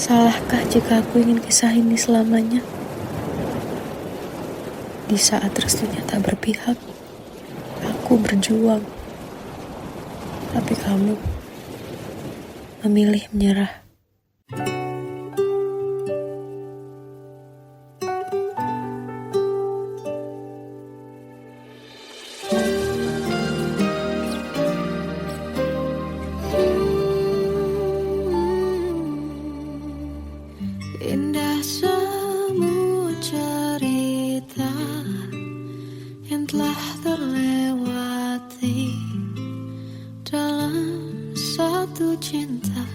Salahkah jika aku ingin kisah ini selamanya? Di saat restunya tak berpihak, aku berjuang. Tapi kamu memilih menyerah. Indah semua cerita yang telah terlewati dalam satu cinta.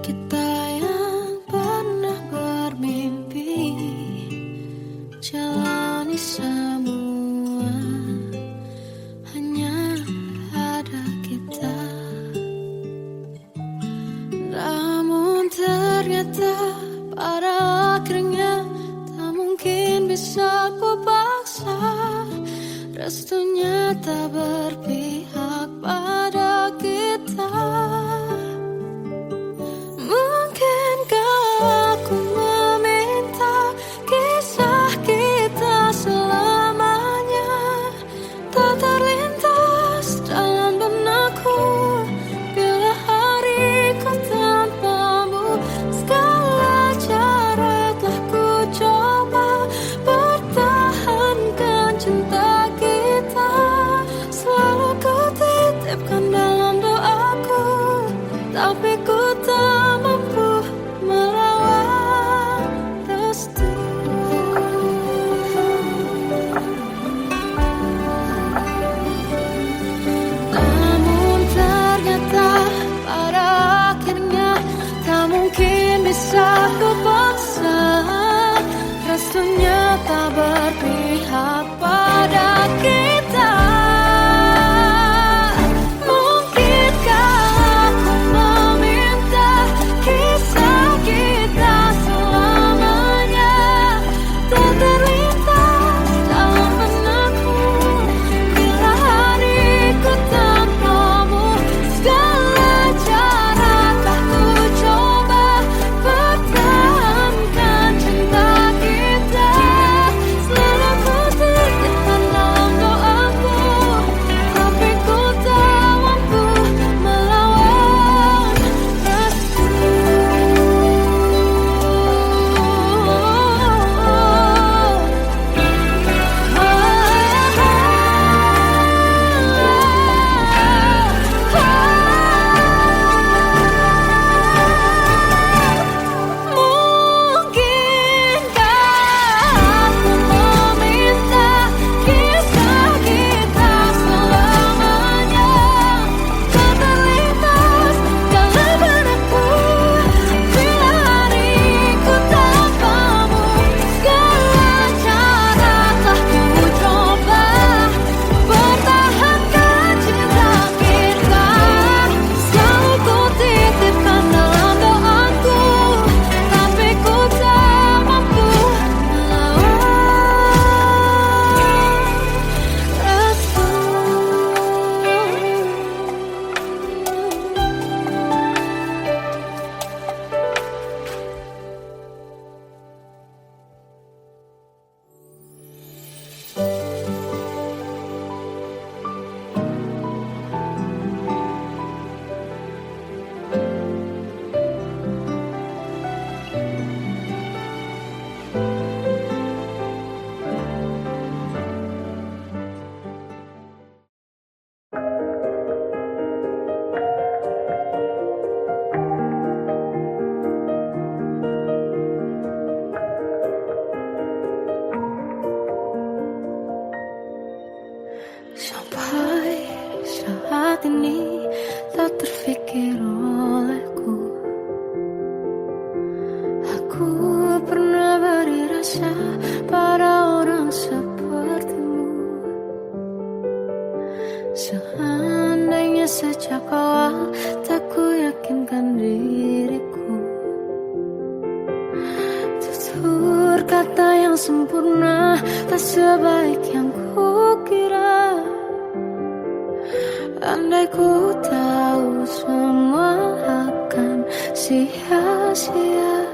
Kita yang pernah bermimpi jalani semua, hanya ada kita. Namun ternyata pada akhirnya tak mungkin bisa ku paksa. Restunya tak berpihak pada kita. Mungkinkah aku meminta kisah kita selamanya tak terlintas dalam benakku. Bila hariku tanpamu, segala cara telah ku coba pertahankan cinta kita. Selalu ku titipkan dalam doaku, tapi ku tak mampu melawan restu. Namun ternyata pada akhirnya tak mungkin bisa ku paksa. Restunya tak berpihak pada kita. Mungkinkah aku meminta kisah kita selamanya tak terlintas dalam benakku. Bila hariku tanpamu, segala cara telah ku coba pertahankan cinta kita. Selalu ku titipkan dalam doaku, tapi ku tak mampu melawan restu. Mungkinkah aku meminta kisah kita selamanya tak terlintas dalam benakku. Bila hariku tanpamu, segala cara telah ku coba pertahankan cinta kita. Selalu ku titipkan dalam doaku, tapi ku tak mampu melawan restu. Sampai saat ini tak terfikir olehku, aku pernah beri rasa pada orang sepertimu. Seandainya sejak awal tak ku yakinkan diriku, tutur kata yang sempurna tak sebaik yang ku kira. Andai ku tahu semua akan sia-sia,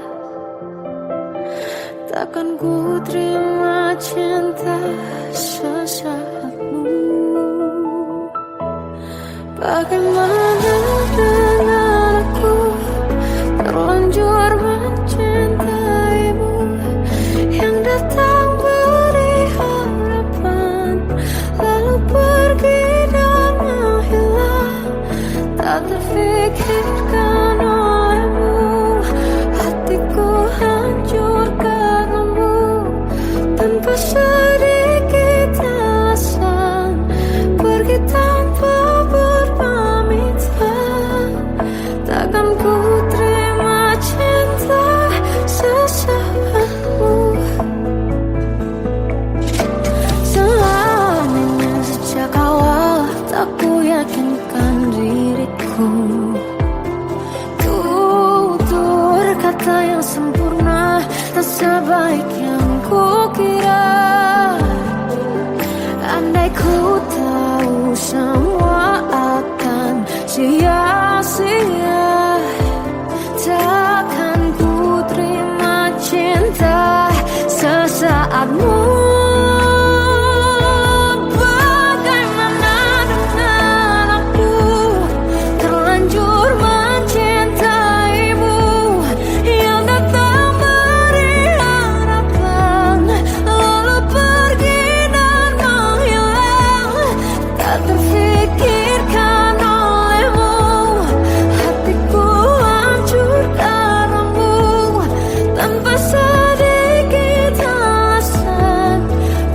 takkan ku terima cinta sesaatmu. Bagaimana dengan aku, terlanjur mencintaimu, yang datang beri harapan, lalu pergi dan menghilang. Tak terfikirkan olehmu, hatiku hancur karenamu, tanpa sedikit alasan, pergi tanpa berpamitan. Takkan ku terima cinta sesaatmu. Selamanya sejak awal tak ku yakinkan diriku, tutur kata yang sempurna tak sebaik yang ku kira. Andai ku tahu semua akan sia-sia, takkan ku terima cinta sesaatmu. Bagaimana dengan aku, terlanjur mencintaimu, yang datang beri harapan, lalu pergi dan menghilang. Tak terfikirkan olehmu, hatiku hancur karenamu, tanpa sedikit alasan,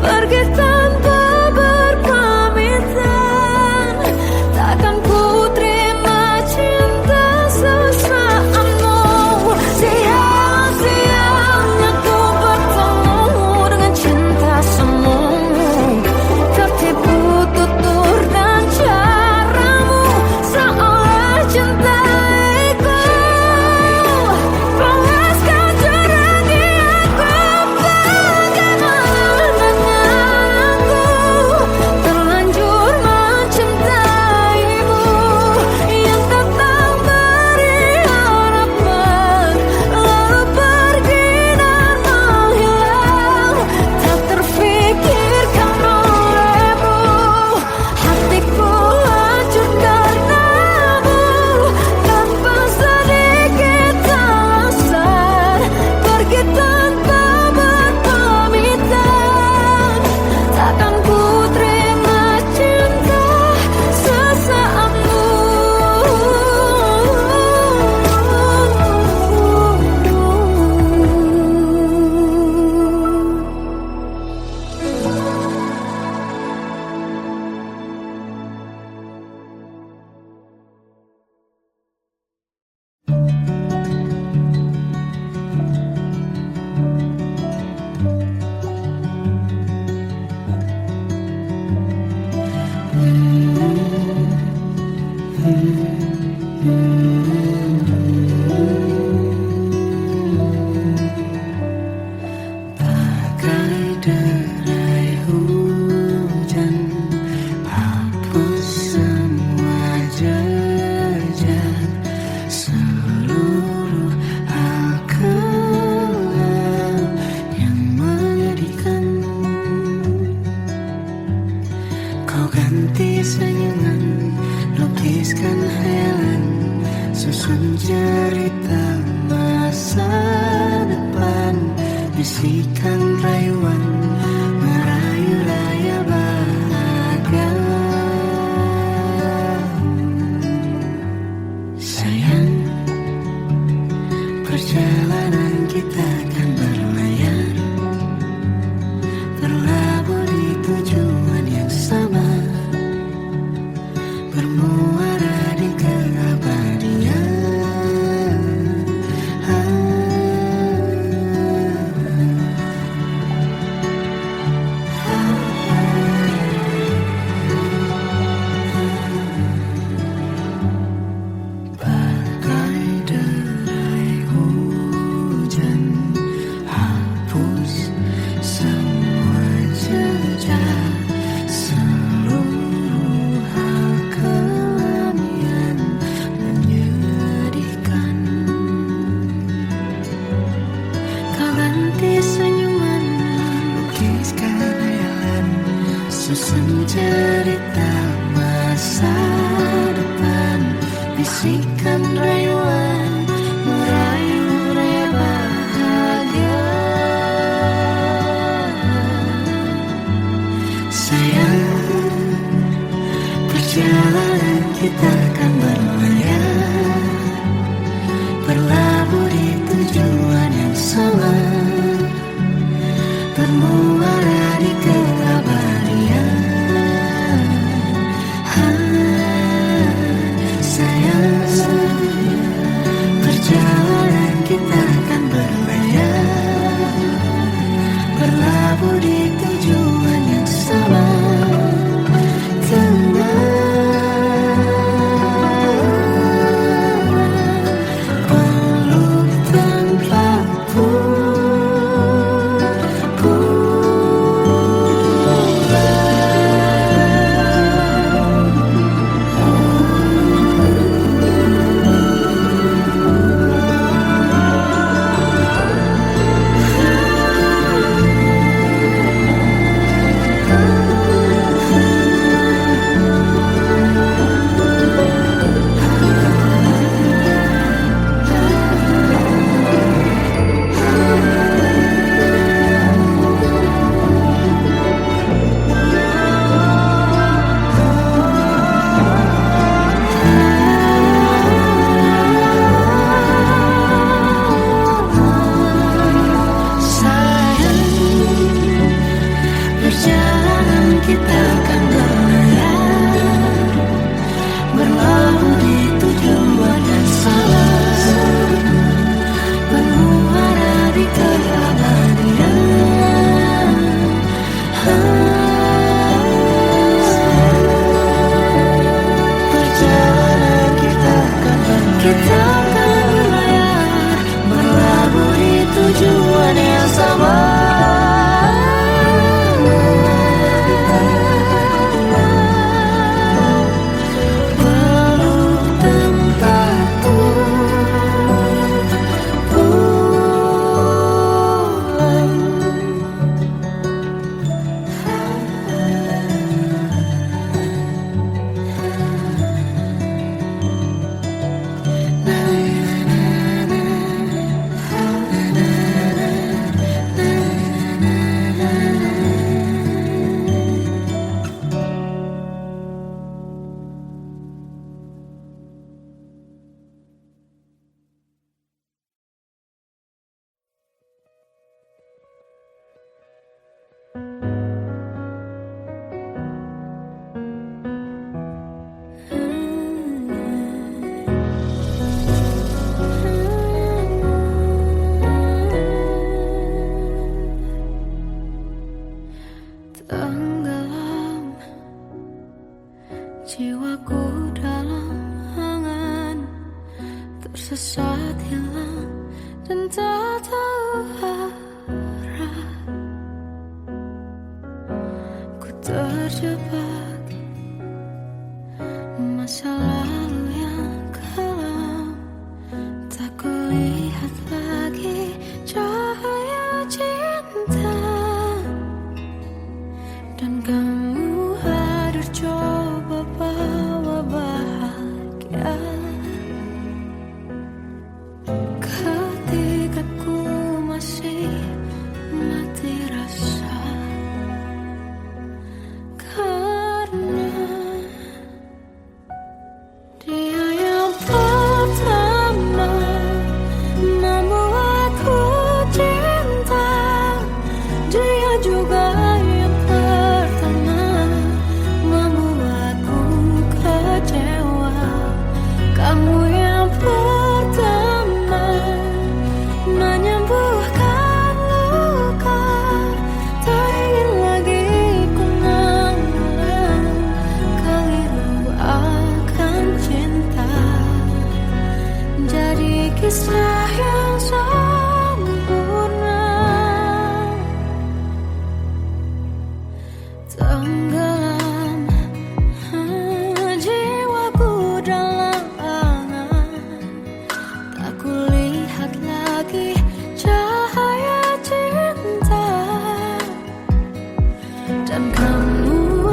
pergi tanpa berpamitan. Takkan ku terima cinta sesaatmu. Sia-sianya ku bertemu dengan cinta semu, tertipu tutur dan caramu, seolah cintaiku panaskan jurang di aku. Bagaimana dengan aku, terlanjur mencintaimu, yang datang beri harapan, lalu pergi dan menghilang. Tak terfikirkan olehmu, hatiku hancur karenamu, tanpa sedikit alasan, pergi tanpa berpamitan. Takkan ku terima cinta sesaatmu. Bagai derai hujan, hapus semua jejak, seluruh hal kelam yang menyedihkan. Kau ganti senyuman, lukiskan hayalan, susun cerita masa depan, bisikan rayuan, merayu raya bahagia. Sayang, perjalanan kita akan berlayar, berlabuh di tujuan yang sama, bermuara di keabadian. cerita masa depan, bisikan rayuan meraih bahagia. Sayang, perjalanan kita akan berlayar, berlabuh di tujuan yang sama, bermuara di keabadian. Sayang, perjalanan kita akan berlayar, berlabuh di tujuan yang sama. Kita akan berlayar, berlabuh di tujuan yang sama, bermuara di keabadian. Perjalanan kita akan berlayar, berlabuh di tujuan yang sama. Tenggelam jiwaku dalam angan, tersesat hilang dan tak tahu arah. Ku terjebak masa lalu yang kelam, tak kulihat lagi cahaya cinta. Dan kamu hadir coba bawa bahagia, ketika ku masih mati rasa. Karena dia yang pertama membuatku cinta, dia juga yang membuatku kecewa. Kamu yang pertama menyembuhkan luka, tak ingin lagi ku mengulang keliru akan cinta. Jadi kisah yang sempurna. Tenggelam jiwaku dalam angan, tak kulihat lagi cahaya cinta. Dan kamu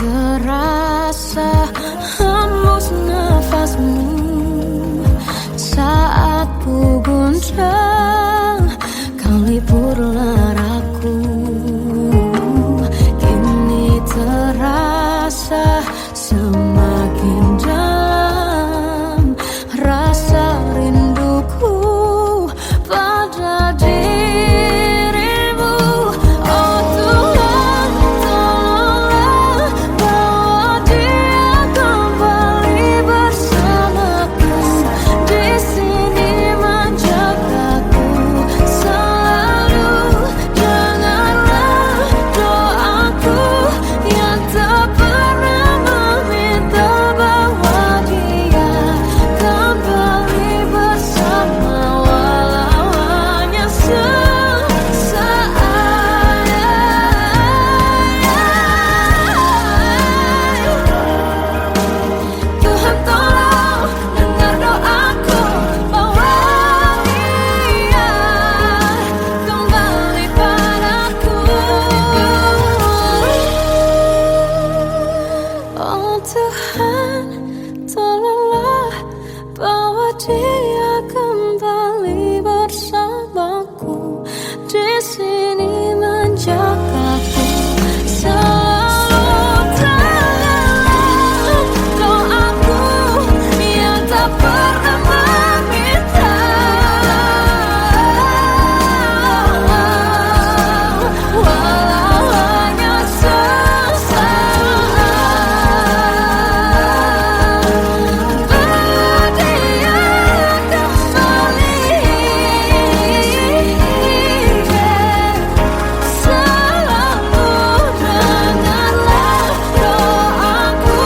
terasa hembus nafasmu saat ku guncang, kau liburlah raku. Kini terasa semakin dalam rasa rinduku pada dirimu. Oh Tuhan, tolonglah bawa dia kembali bersamaku. Di sini menjagaku selalu. Janganlah doaku yang tak pernah meminta bawa dia kembali bersama, walau hanya sesaat. Tuhan tolong dengar doaku, bawa dia kembali padaku. Oh Tuhan, tolonglah bawa dia kembali bersamaku. Di sini menjagaku selalu. Dengarlah doaku yang tak pernah meminta, walau hanya sesaat. Bawa dia kembali selalu. Dengarlah doaku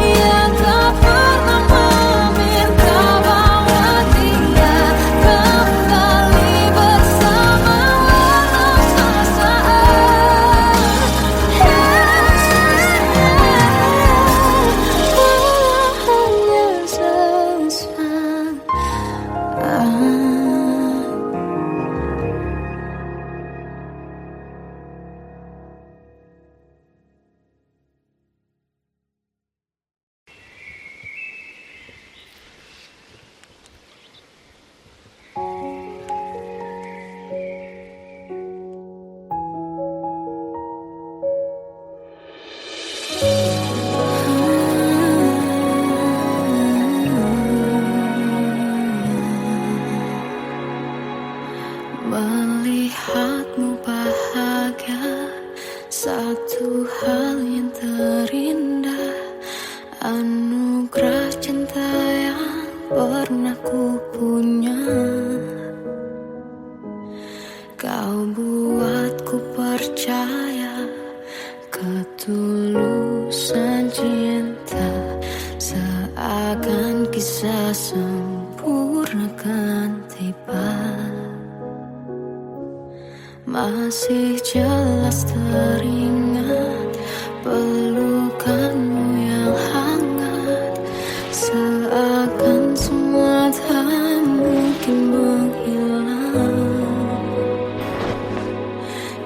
yang tak pernah meminta, bawa dia kembali bersama, walau sesaat. Walau hanya sesaat. Melihatmu bahagia, satu hal yang terindah, anugerah cinta yang pernah ku punya. Kau buatku percaya ketulusan cinta, seakan kisah sempurna kan tiba. Masih jelas teringat pelukanmu yang hangat, seakan semua tak mungkin menghilang.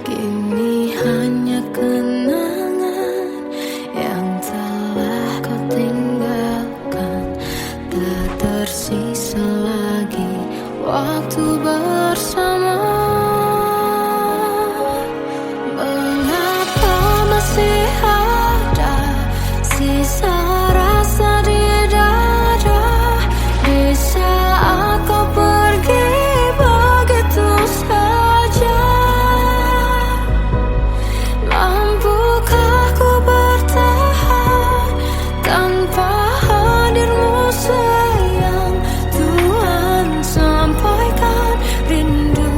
Kini hanya kenangan yang telah kau tinggalkan, tak tersisa lagi waktu bersama. Mengapa masih ada sisa rasa di dada, di saat kau pergi begitu saja? Mampukah ku bertahan tanpa hadirmu sayang? Tuhan sampaikan rindu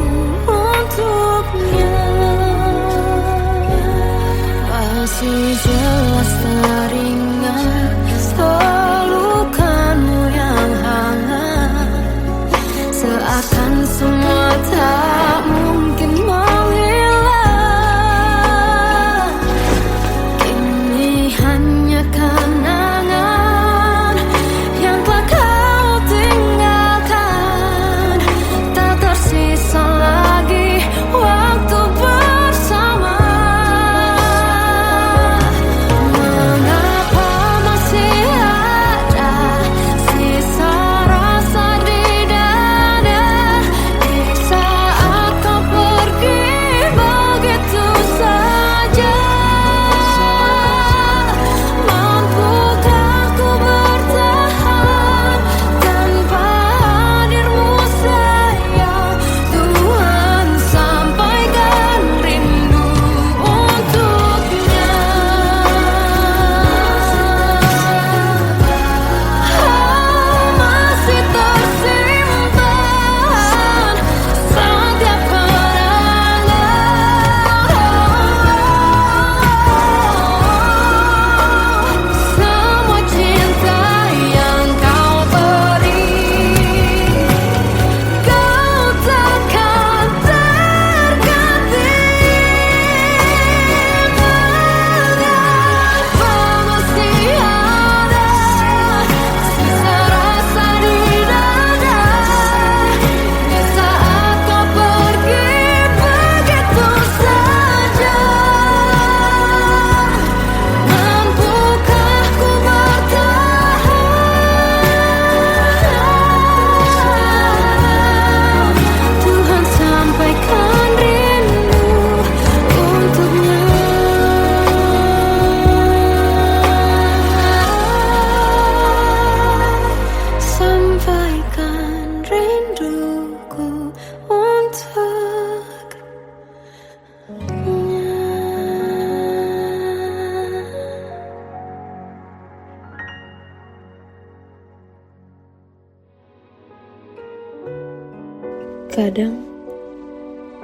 Terkadang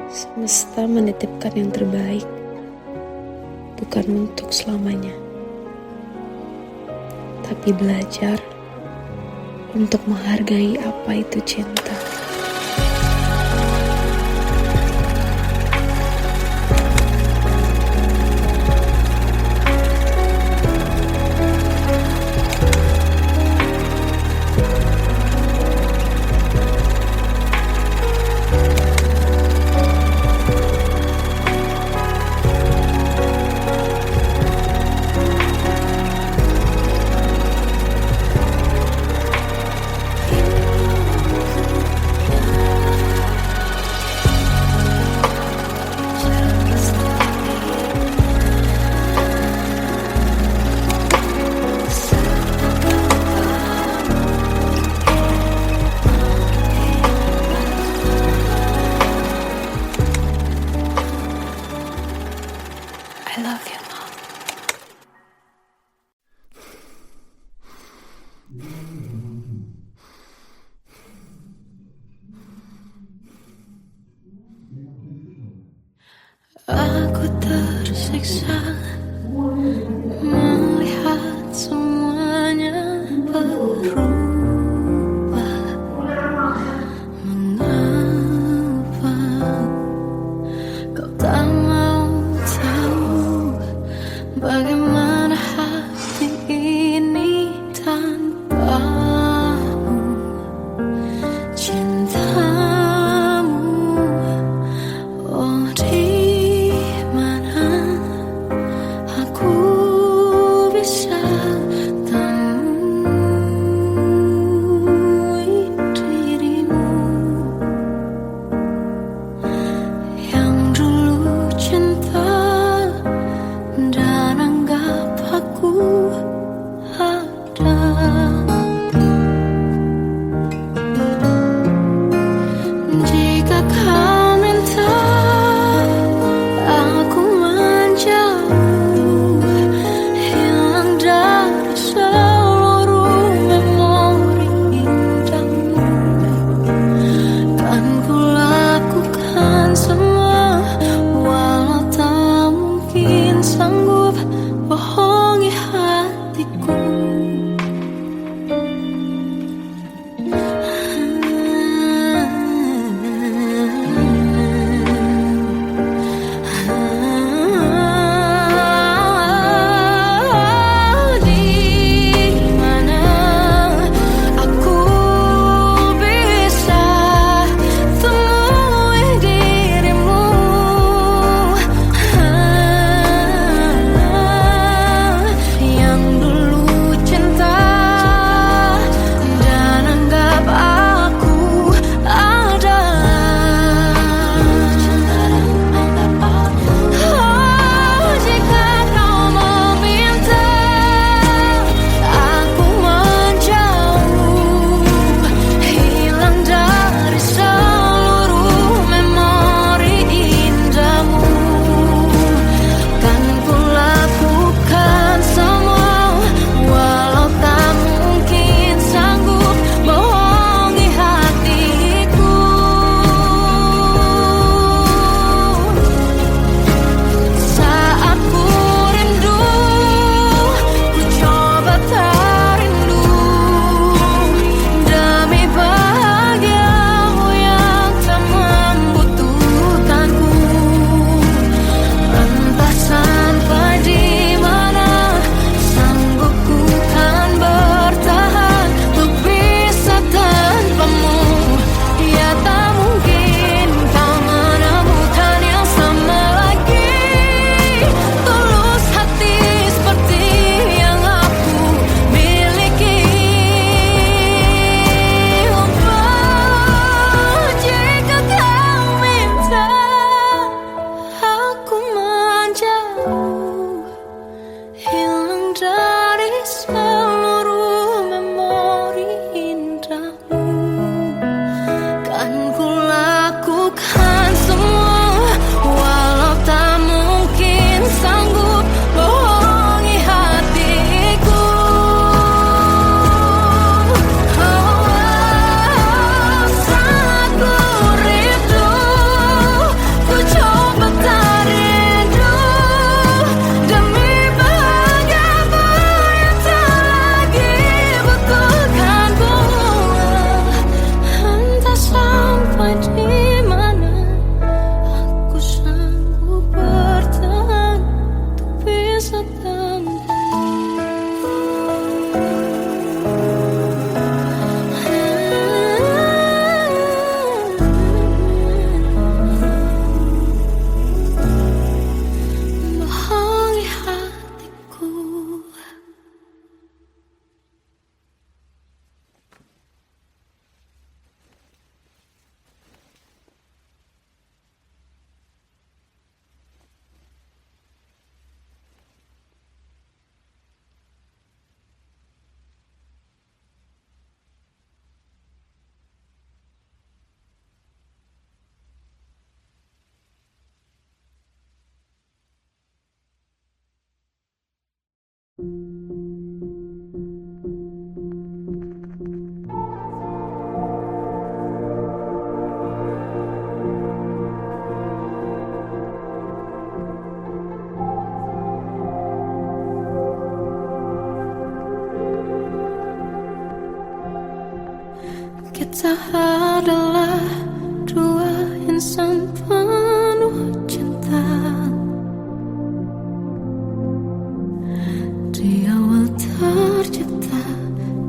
semesta menitipkan yang terbaik, bukan untuk selamanya, tapi belajar untuk menghargai apa itu cinta. I love you, Mom. Aku tersiksa melihat semuanya berubah. Mengapa kau tak mau tahu bagaimana hati ini tanpamu? Cintamu, oh di mana Kita adalah dua insan penuh cinta. Di awal tercipta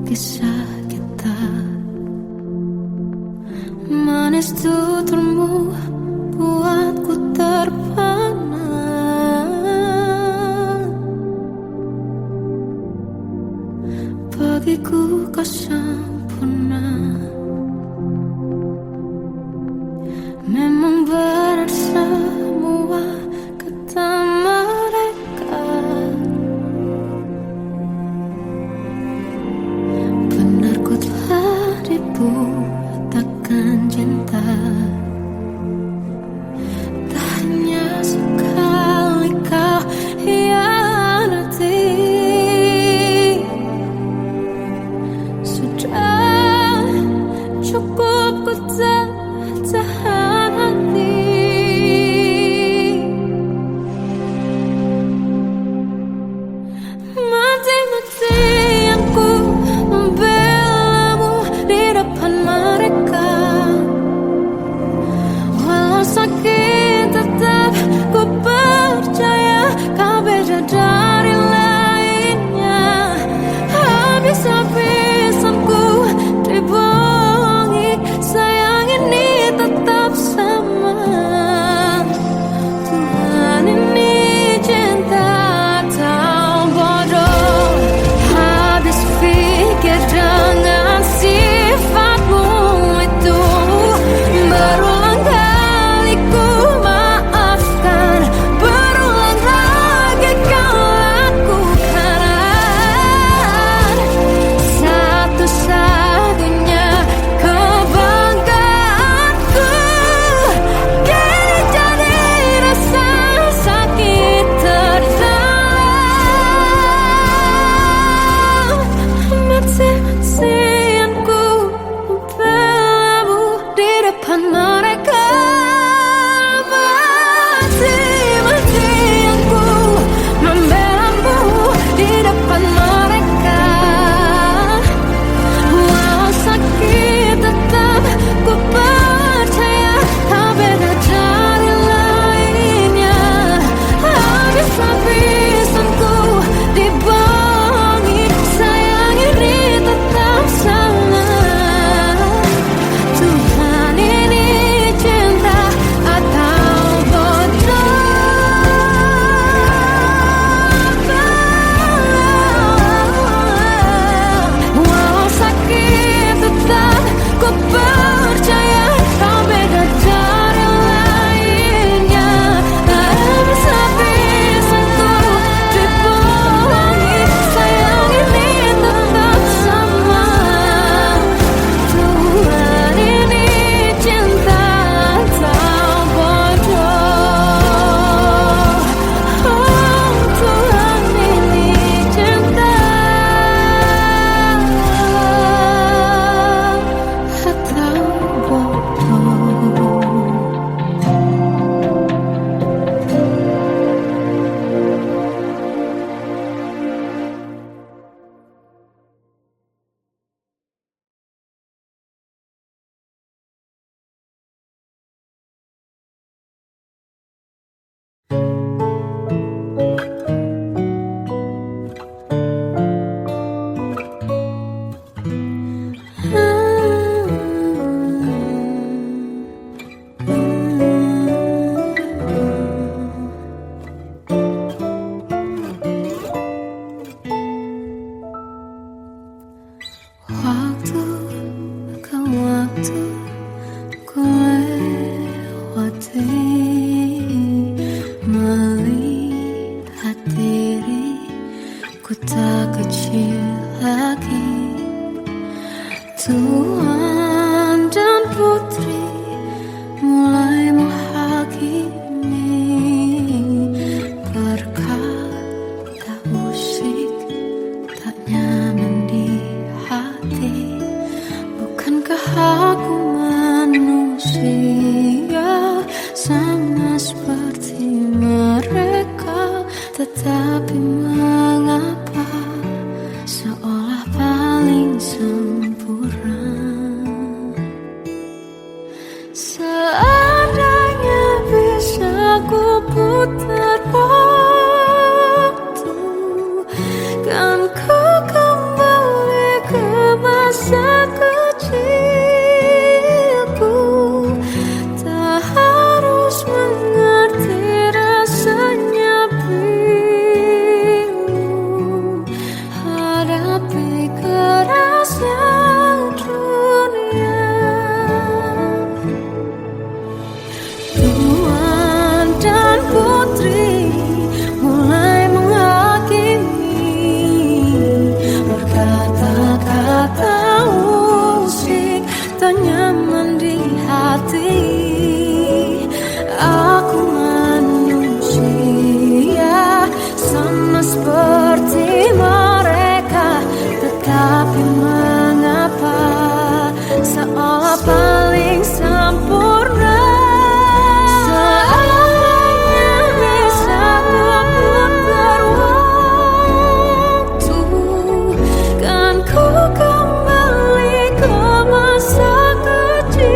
kisah kita. Manis tuturmu buatku terpana. Bagiku kau sempurna. Memang benar semua kata mereka. Benar ku telah dibutakan cinta. Tak hanya sekali kau hianati. Sudah cukup ku tahan hati. Mati-matian ku membelamu di depan mereka. Walau sakit tetap ku percaya kau beda dari lainnya. Habis-habisan ku dibohongi, sayang ini tetap sama. Tuhan ini cinta atau bodoh. Habis pikir dengan sifatmu itu. Berulang kali ku maafkan, berulang lagi kau lakukan. Satu-satunya kebanggaanku kini jadi rasa sakit terdalam. Mati-matian ku membelamu di depan mereka. Mati-matian ku membelamu di depan mereka. Walau sakit tetap ku percaya kau beda dari lainnya. Habis-habisan ku dibohongi, sayang ini tetap sama. Tuhan ini cinta atau bodoh. Walau sakit tetap ku percaya kau beda dari lainnya. Habis-habisan ku dibohongi, sayang ini tetap sama. Tuhan ini cinta atau bodoh. Oh, Tuhan ini cinta atau bodoh. Waktu ke waktu ku lewati, melihat diri ku tak kecil lagi. Tuan dan putri mulai menghakimi. Berkata musik Aku manusia sama seperti mereka, tetapi mengapa seolah paling sempurna. Seandainya bisa ku putar waktu, kan ku kembali ke masa kecilku. Tak harus mengerti rasanya bingung hadapi kerasnya dunia. Tuan dan putri mulai menghakimi, berkata-kata usik tak nyaman di hati. Aku manusia sama seperti mereka, tetapi mengapa seolah paling sempurna. Seandainya bisa ku putar waktu, kan ku kembali ke masa kecilku.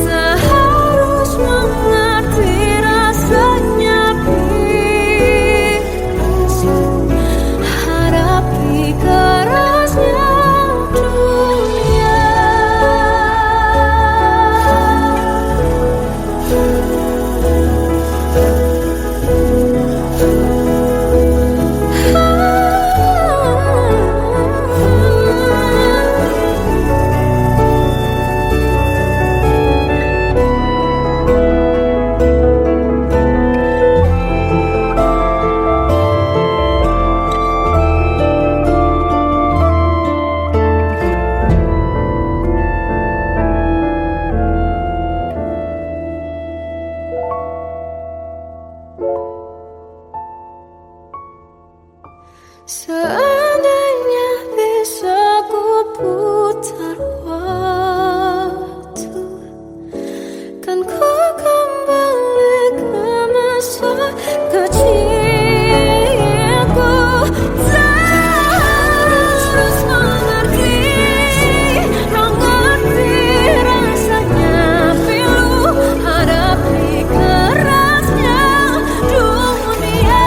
Tak harus mengerti rasanya bingung hadapi kerasnya dunia. Seandainya bisa ku putar waktu, kan ku kembali ke masa kecilku. Tak harus mengerti rasanya pilu hadapi kerasnya dunia.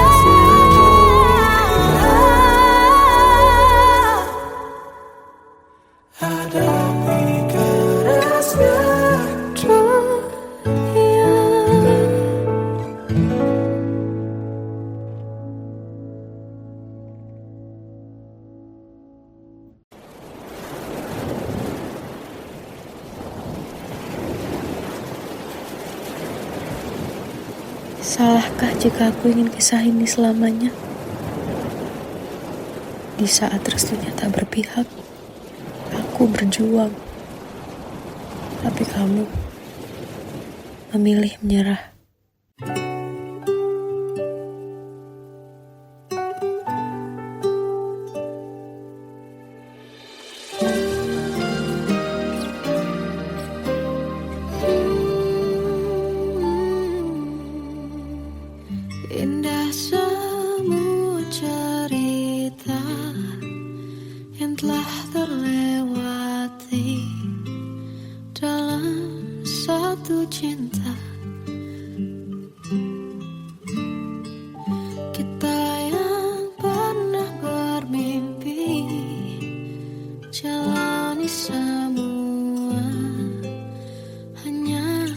Hadapi kerasnya dunia. Salahkah jika aku ingin kisah ini selamanya? Di saat restunya tak berpihak, aku berjuang. Tapi kamu memilih menyerah. Indah semua cerita yang telah terlewati dalam satu cinta. Kita yang pernah bermimpi jalani semua, hanya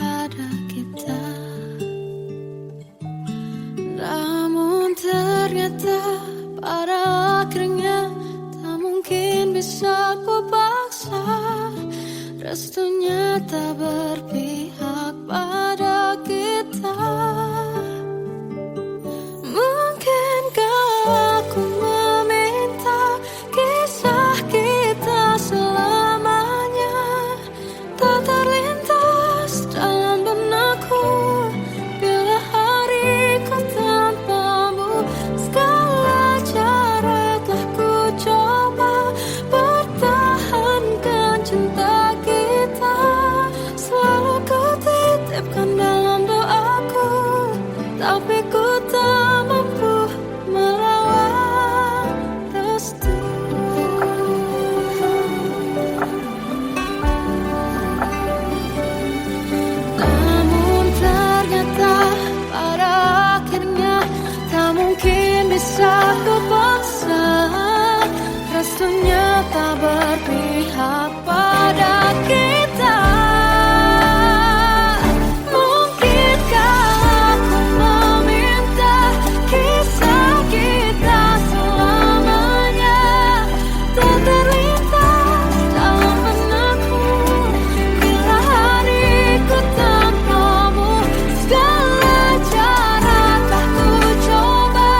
ada kita. Namun ternyata pada akhirnya tak mungkin bisa ku paksa. Restunya tak berpihak pada kita. Mungkinkah aku meminta kisah kita selamanya tak terlintas dalam benakku bila hariku tanpamu. Segala cara telah ku coba tak berpihak pada kita. Mungkinkah aku meminta kisah kita selamanya tak terlintas dalam benakku bila hariku tanpamu. Segala cara tak ku coba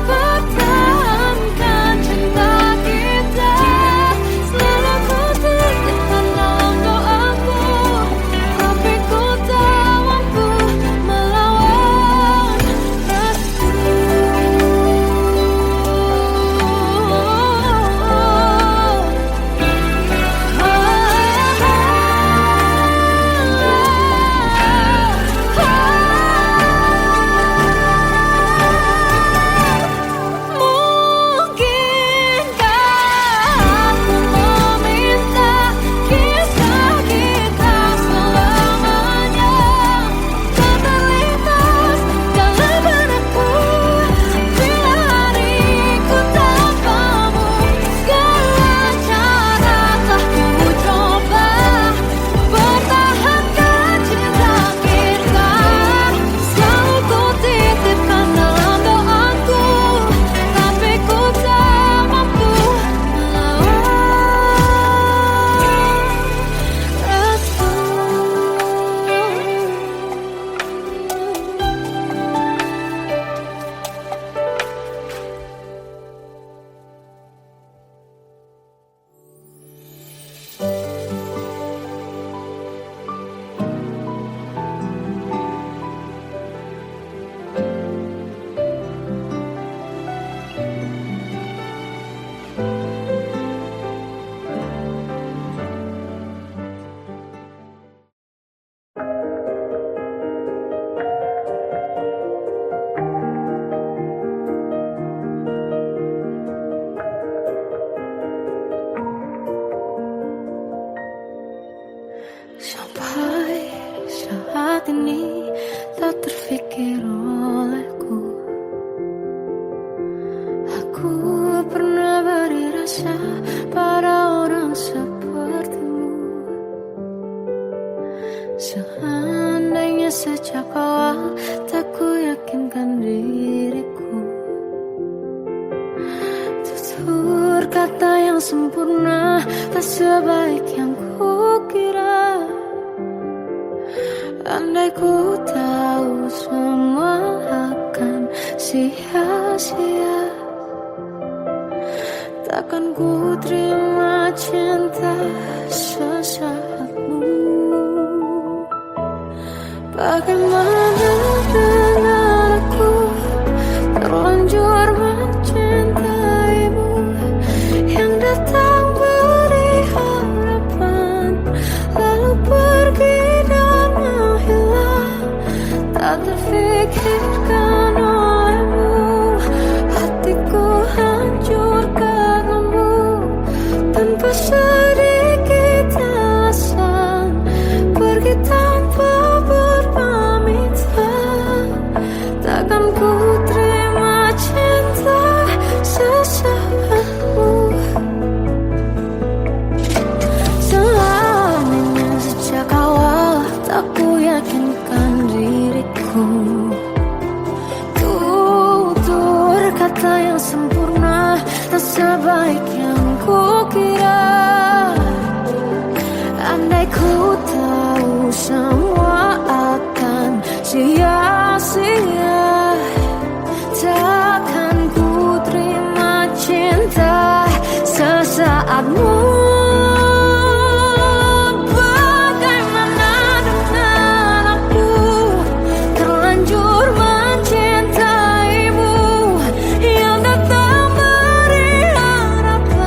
pertahankan cinta kita. Selalu ku titipkan dalam doaku, tapi ku tak mampu melawan restu. Mungkinkah aku meminta kisah kita selamanya tak terlintas dalam benakku bila hariku tanpamu. Segala cara telah ku coba pertahankan cinta kita. Selalu ku titipkan dalam doaku, tapi ku tak mampu melawan restu. Sampai saat ini tak terfikir olehku, aku pernah beri rasa pada orang sepertimu. Seandainya sejak awal tak ku yakinkan diriku, tutur kata yang sempurna tak sebaik yang ku kira. Andai ku tahu semua akan sia-sia, takkan ku terima cinta sesaatmu. Bagaimana dengan aku terlanjur mencintaimu, yang datang beri harapan lalu pergi dan menghilang. Tak terfikirkan olehmu, hatiku hancur karenamu. Tanpa sedikit alasan, pergi tanpa berpamitan. Takkan ku terima cinta sesaatmu. Selamanya sejak awal tak ku yakinkan diriku, tutur kata yang sempurna tak sebaik yang ku kira. Andai ku tahu semua akan sia-sia, takkan ku terima cinta sesaatmu. Bagaimana dengan aku terlanjur mencintaimu, yang datang beri harapan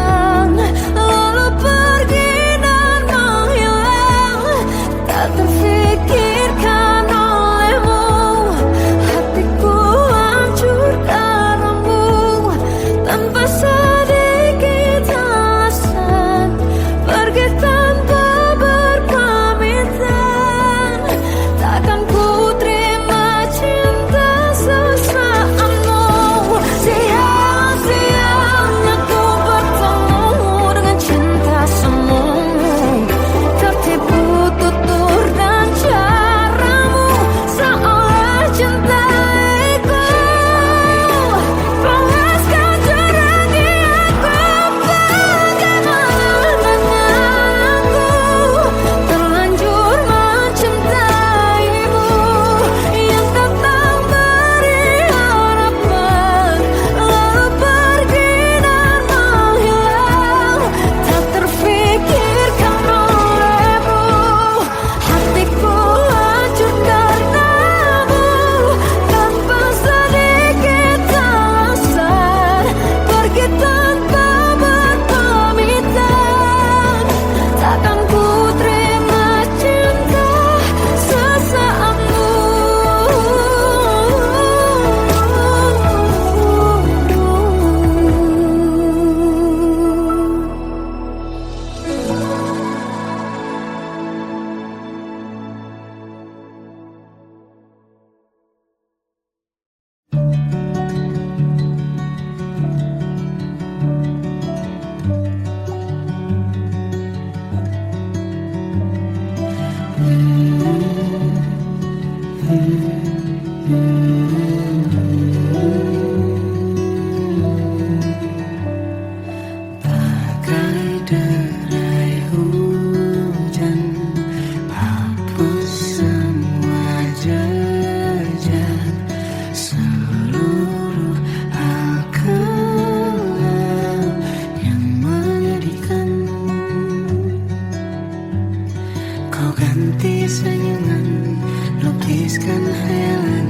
senyuman, lukiskan hayalan,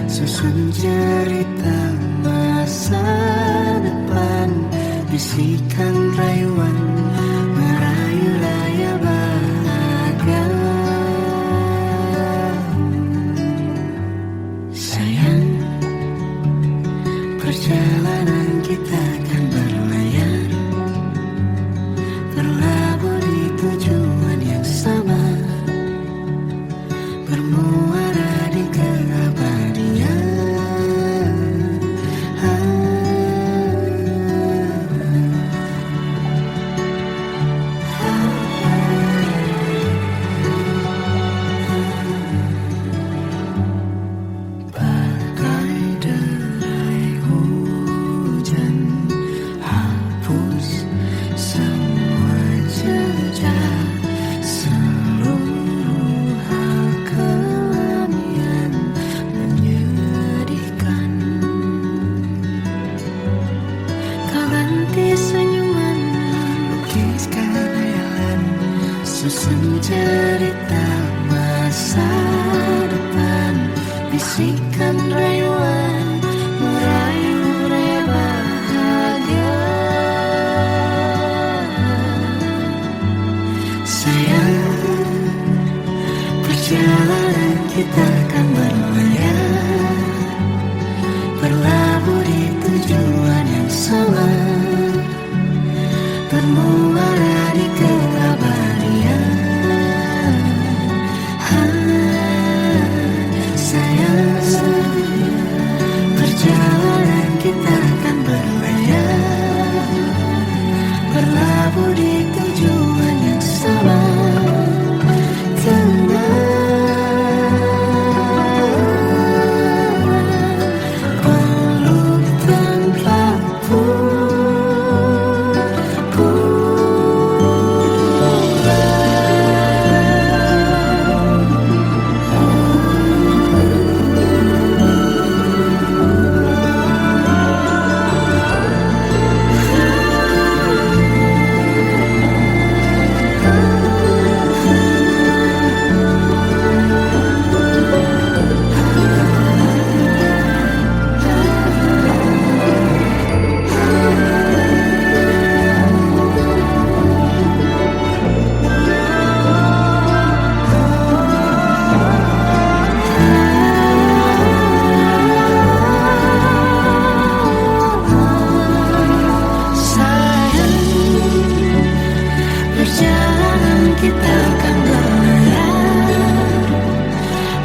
susun cerita masa depan, bisikan rayuan, merayu raya bahagia. Sayang, perjalanan kita akan berlayar, berlabuh di tujuan yang sama, bermuara di keabadian. Bagai derai hujan, hapus semua jejak, seluruh hal kelam yang menyedihkan. Kau ganti senyuman, lukiskan hayalan, susun cerita masa depan, bisikan rayuan, merayu raya bahagia. Sayang, perjalanan kita akan berlayar, berlabuh di tujuan yang sama, bermuara di keabadian. Sayang, perjalanan kita akan berlayar, berlabuh di tujuan yang sama. Peluk tempatku, perjalanan kita akan berlayar,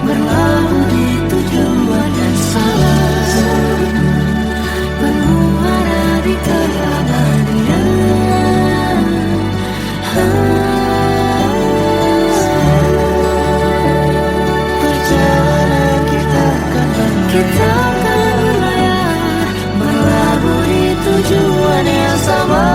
berlabuh di tujuan yang sama, bermuara di keabadian. Perjalanan kita akan berlayar, berlabuh di tujuan yang sama.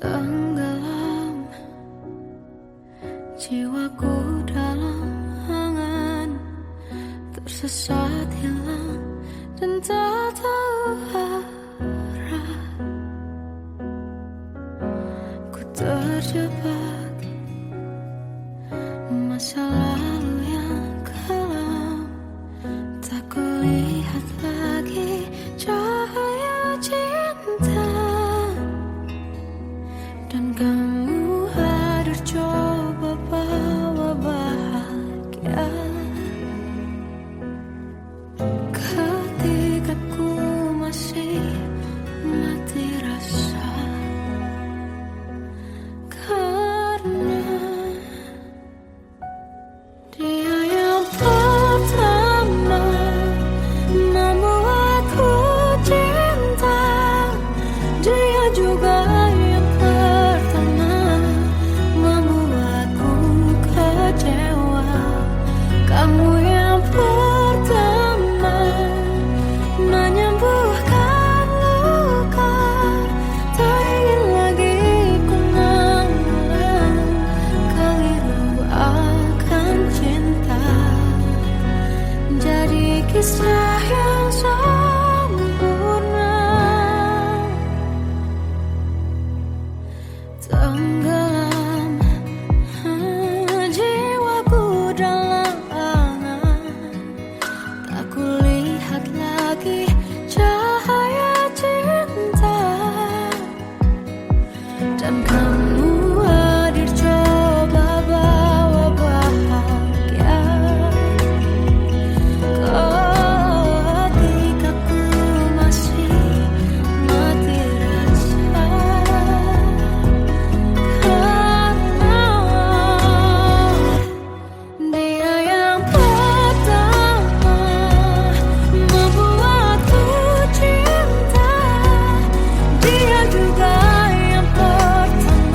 Tenggelam jiwaku dalam angan, tersesat hilang dan tak tahu arah. Ku terjebak masa lalu yang kelam, tak kulihat lagi cahaya cinta. Dan kamu hadir coba tenggelam jiwaku dalam angan, tak kulihat lagi cahaya cinta. Dan kamu hadir coba bawa bahagia ketika ku masih mati rasa. Karena dia yang pertama membuatku cinta, dia juga yang pertama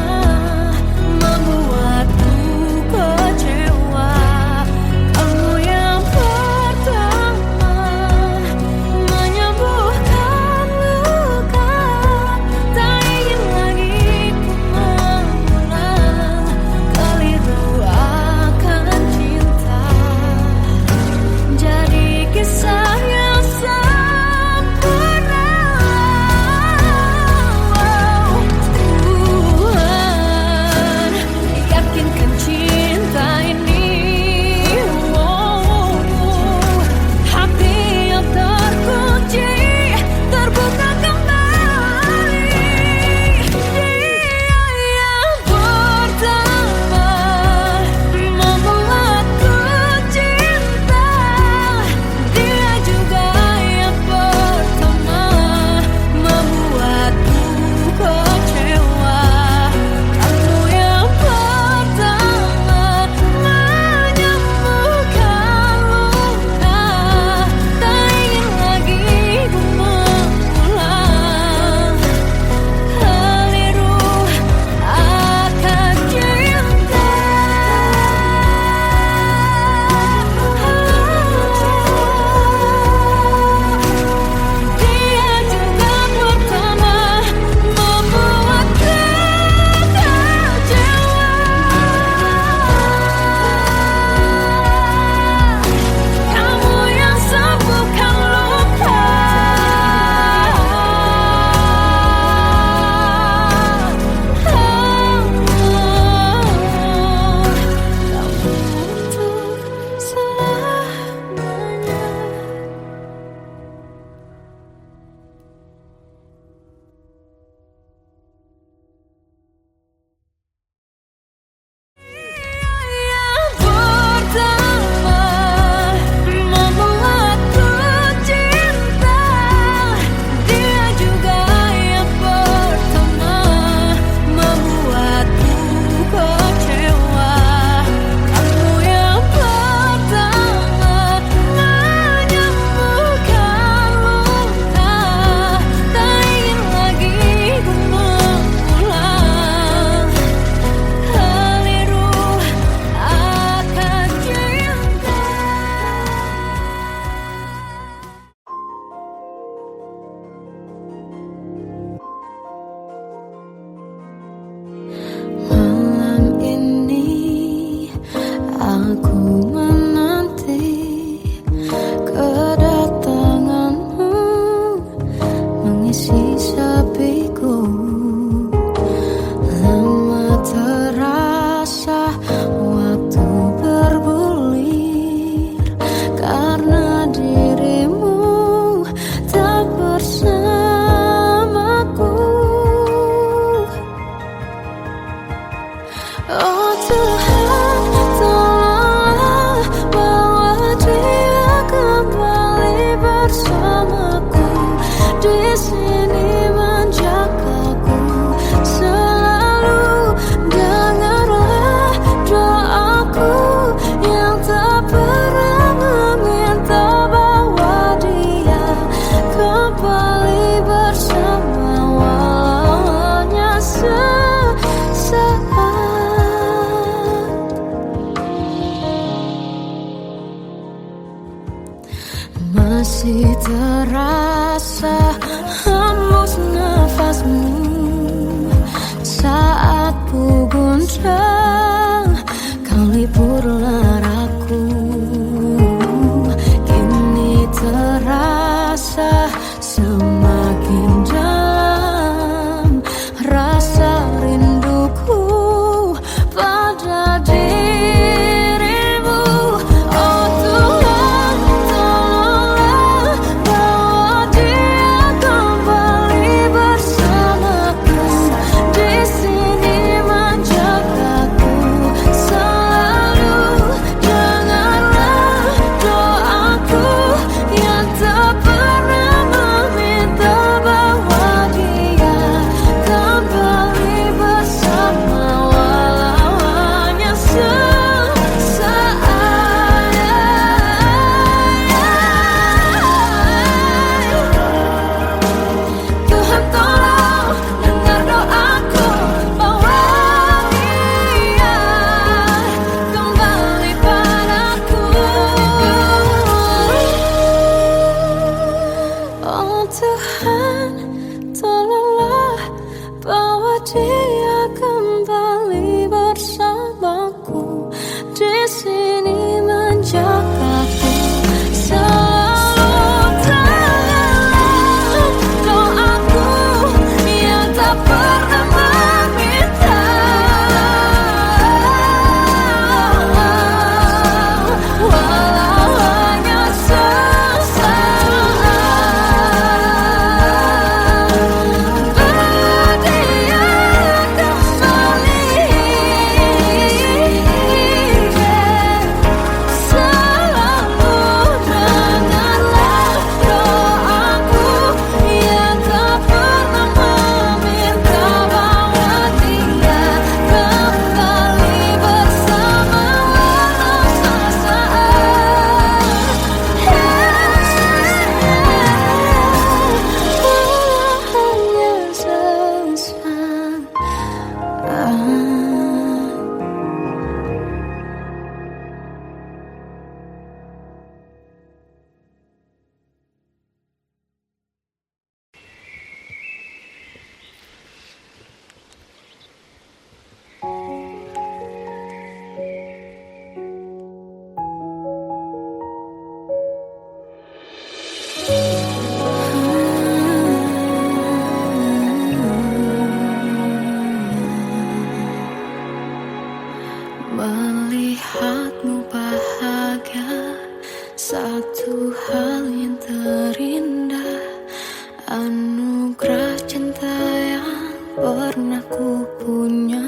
punya.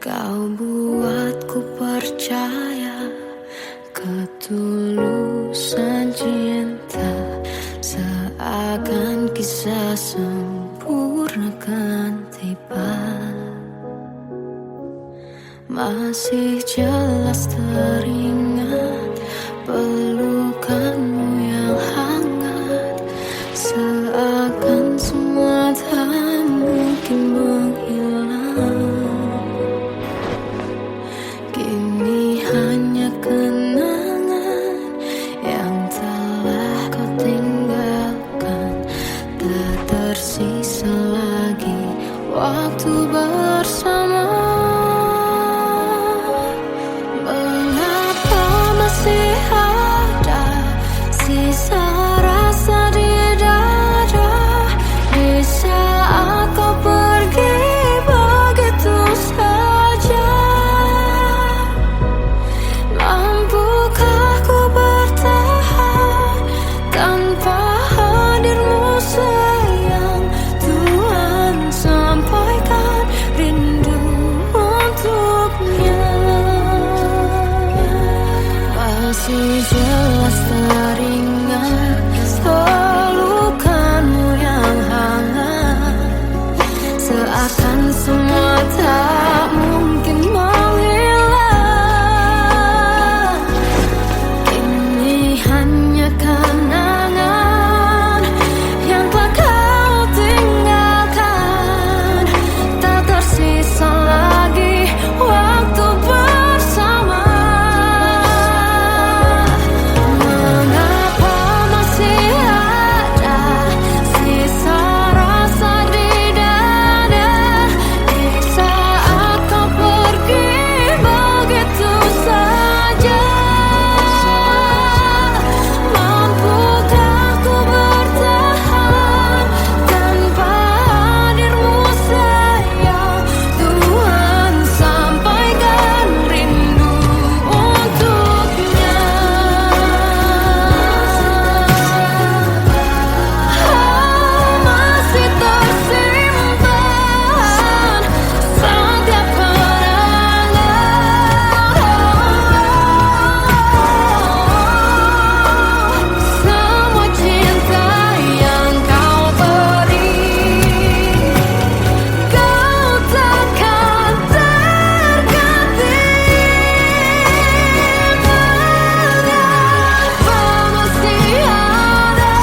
Kau buatku percaya ketulusan cinta, seakan kisah sempurna kan tiba. Masih jelas teringat pelukanmu yang hangat, seakan semua tak mungkin menghilang. Kini hanya kenangan yang telah kau tinggalkan, tak tersisa lagi waktu bersama. Mengapa masih ada sisa rasa di dada, di saat kau pergi begitu saja? Mampukah ku bertahan tanpa hadirmu sayang? Tuhan, sampaikan rindu untuknya. Masih jelas teringat pelukanmu yang hangat, seakan semua tak mungkin menghilang. Ini hanya kenangan yang telah kau tinggalkan, tak tersisa lagi waktu bersama. Mengapa masih ada sisa rasa di dada, di saat kau pergi begitu saja? Mampukah ku bertahan tanpa hadirmu sayang? Tuhan, sampaikan rindu untuknya. Masih tersimpan setiap kenangan, semua cinta yang kau beri. Kau takkan terganti. Mengapa masih ada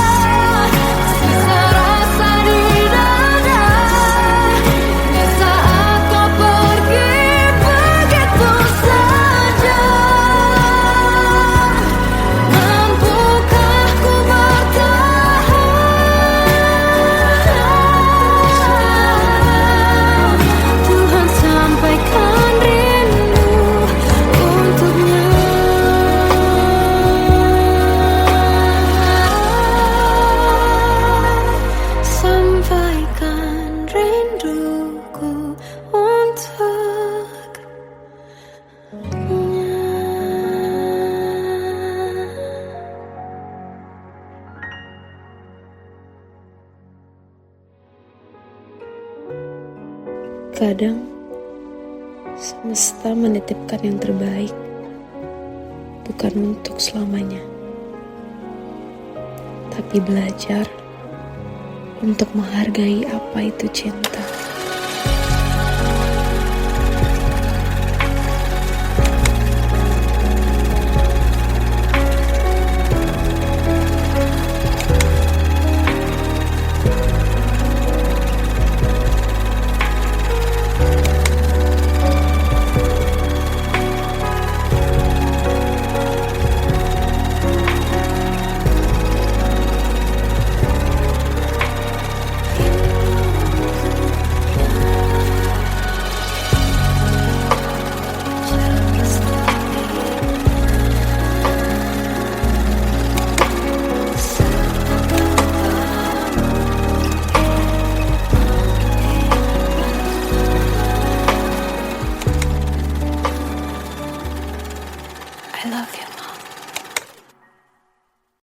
sisa rasa di dada, di saat kau pergi begitu saja? Mampukah ku bertahan? Tuhan, sampaikan rindu untuknya. Sampaikan rinduku untuknya. Kadang semesta menitipkan yang terbaik, bukan untuk selamanya, tapi belajar untuk menghargai apa itu cinta.